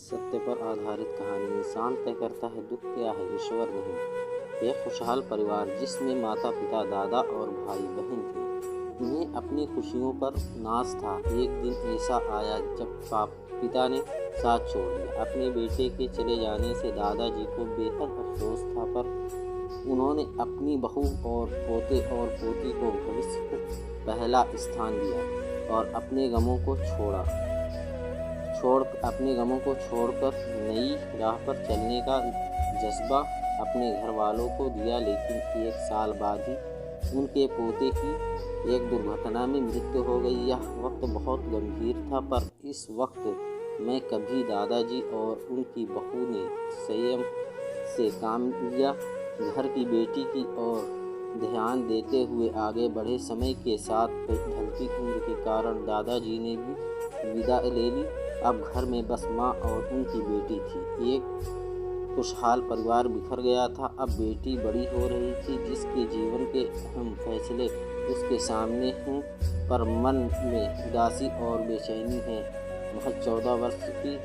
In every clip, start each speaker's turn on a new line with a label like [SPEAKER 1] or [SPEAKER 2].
[SPEAKER 1] सत्य पर आधारित कहानी। इंसान तय करता है दुख क्या है, ईश्वर नहीं। एक खुशहाल परिवार जिसमें माता पिता, दादा और भाई बहन थे। उन्हें अपनी खुशियों पर नाज था। एक दिन ऐसा आया जब पिता ने साथ छोड़ दिया। अपने बेटे के चले जाने से दादाजी को बेहद अफसोस था, पर उन्होंने अपनी बहू और पोते और पोती को भविष्य को पहला स्थान दिया और अपने गमों को छोड़कर नई राह पर चलने का जज्बा अपने घर वालों को दिया। लेकिन 1 साल बाद ही उनके पोते की एक दुर्घटना में मृत्यु हो गई। यह वक्त बहुत गंभीर था, पर इस वक्त में कभी दादाजी और उनकी बहू ने संयम से काम लिया, घर की बेटी की ओर ध्यान देते हुए आगे बढ़े। समय के साथ ढलती उम्र के कारण दादाजी ने भी विदा ले ली। अब घर में बस माँ और उनकी बेटी थी। एक खुशहाल परिवार बिखर गया था। अब बेटी बड़ी हो रही थी, जिसके जीवन के अहम फैसले उसके सामने हैं, पर मन में उदासी और बेचैनी है। महज 14 वर्ष की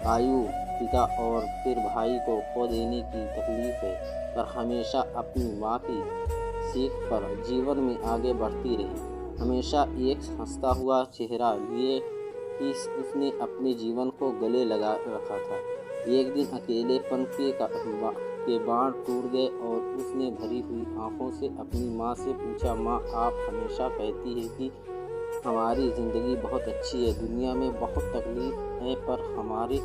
[SPEAKER 1] आयु, पिता और फिर भाई को खो देने की तकलीफ है, पर हमेशा अपनी माँ की सीख पर जीवन में आगे बढ़ती रही। हमेशा एक हंसता हुआ चेहरा लिए ही उसने अपने जीवन को गले लगा रखा था। एक दिन अकेलेपन के बाण टूट गए और उसने भरी हुई आंखों से अपनी माँ से पूछा, माँ, आप हमेशा कहती है कि हमारी ज़िंदगी बहुत अच्छी है, दुनिया में बहुत तकलीफ है, पर हमारे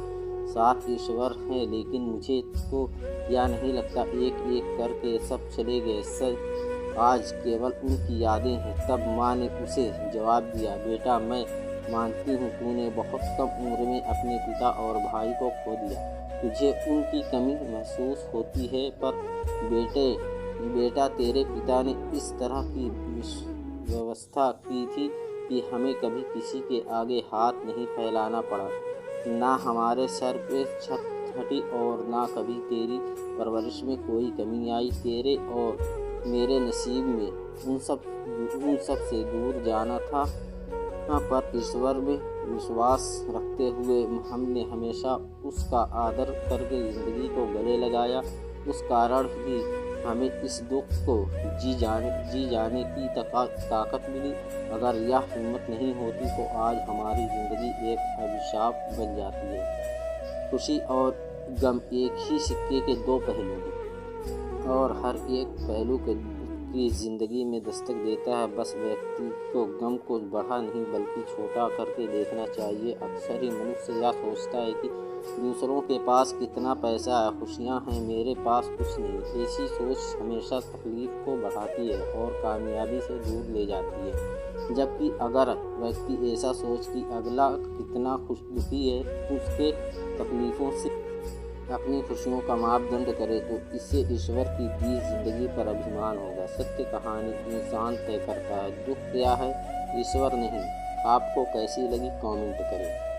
[SPEAKER 1] साथ ईश्वर है। लेकिन मुझे तो यह नहीं लगता, एक एक करके सब चले गए, सब आज केवल उनकी यादें हैं। तब माँ ने उसे जवाब दिया, बेटा, मैं मानती हूँ तूने बहुत कम उम्र में अपने पिता और भाई को खो दिया। तुझे उनकी कमी महसूस होती है, पर बेटा, तेरे पिता ने इस तरह की व्यवस्था की थी कि हमें कभी किसी के आगे हाथ नहीं फैलाना पड़ा। ना हमारे सर पे छत फटी और ना कभी तेरी परवरिश में कोई कमी आई। तेरे और मेरे नसीब में उन सब से दूर जाना था, पर ईश्वर में विश्वास रखते हुए हमने हमेशा उसका आदर करके ज़िंदगी को गले लगाया। उस कारण ही हमें इस दुख को जी जाने की ताकत मिली। अगर यह हिम्मत नहीं होती तो आज हमारी ज़िंदगी एक अभिशाप बन जाती है। खुशी और गम एक ही सिक्के के 2 पहलू हैं और हर एक पहलू की ज़िंदगी में दस्तक देता है। बस व्यक्ति को गम को बड़ा नहीं बल्कि छोटा करके देखना चाहिए। अक्सर ही मनुष्य यह सोचता है कि दूसरों के पास कितना पैसा है, खुशियाँ हैं, मेरे पास कुछ नहीं। ऐसी सोच हमेशा तकलीफ को बढ़ाती है और कामयाबी से दूर ले जाती है। जबकि अगर व्यक्ति ऐसा सोच कि अगला कितना दुखी है, उसके तकलीफ़ों से अपनी खुशियों का मापदंड करे, तो इससे ईश्वर की दी जिंदगी पर अभिमान होगा। सत्य कहानी इंसान तय करता है दुख क्या है, ईश्वर नहीं। आपको कैसी लगी कमेंट करें।